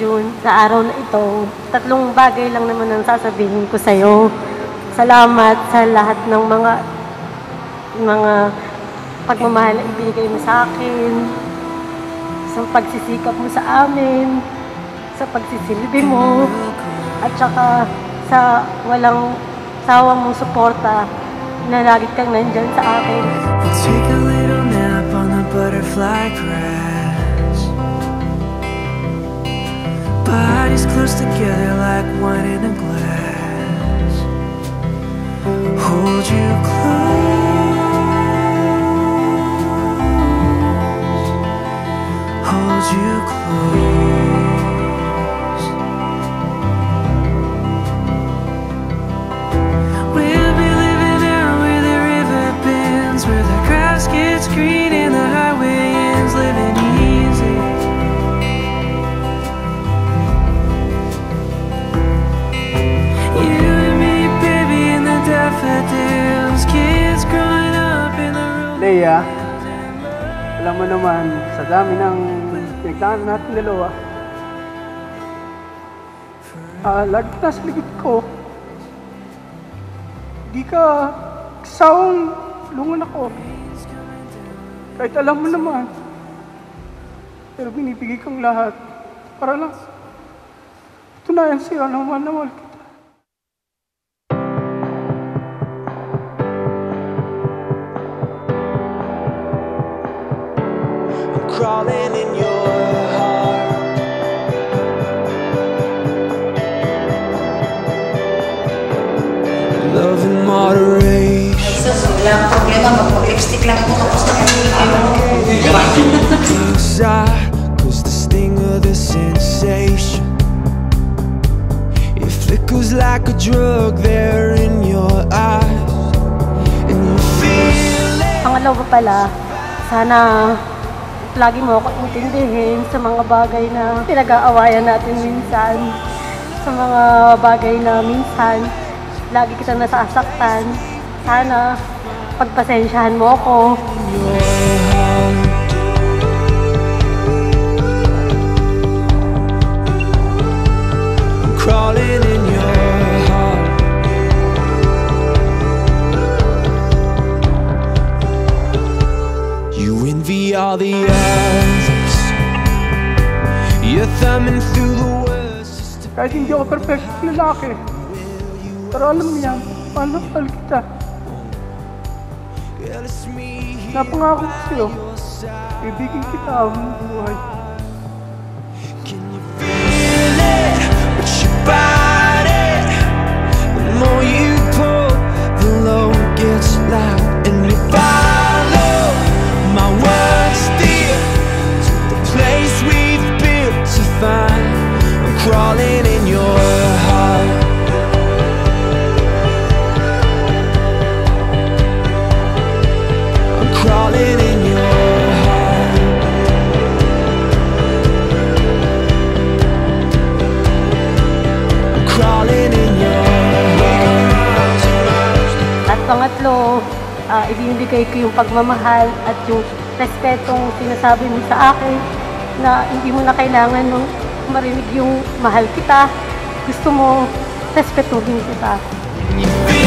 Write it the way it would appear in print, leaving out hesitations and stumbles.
June, sa araw na ito, 3 bagay lang naman ang sasabihin ko sa'yo. Salamat sa lahat ng mga pagmamahal na ibigay mo sa akin, sa pagsisikap mo sa amin, sa pagsisilbi mo, at saka sa walang sawang mong suporta na lagi kang nandyan sa akin. Take a little nap on the butterfly grass. Bodies close together like wine in a glass. Hold you close. Hold you close. We'll be living out where the river bends, where the grass gets green and the highway ends, living easy. You and me, baby, in the daffodils, kids growing up in the room. Leia, alam mo naman, sa dami ng pinagdaanan natin dalawa, lagi ka nasa likod ko. Di ka sawang lungan ako. Kahit alam mo naman. Pero binibigay kang lahat para lang tunayan sa'yo na mahal kita. I'm crawling in your heart. Love in moderation. Wala akong problema, mag-lipstick lang ako tapos Cause the sting of the sensation, it flickers like a drug there in your eyes, and you feel it. Pangalawa pala, sana lagi mo ako intindihin sa mga bagay na pinag-aawayan natin minsan. Sa mga bagay na minsan, lagi kita nasasaktan. Sana pagpasensyahan mo ako. I'm crawling in your heart. You envy all the others. You're thumbing through the words. Kahit hindi ako perfect lalaki, pero alam mo yan, mahal kita. Napangako ko sa'yo, ibigin kita ang buhay. Can you feel it? But your body, the more you pull, the lower it gets loud, and you follow my words dear to the place we've built to find. I'm crawling in your heart. I'm crawling in your heart. I'm crawling in your heart. At pangatlo, ibinibigay ko yung pagmamahal at yung respetong sinasabi mo sa akin na hindi mo na kailangan nung marinig yung mahal kita. Gusto mo, respetuhin kita. You feel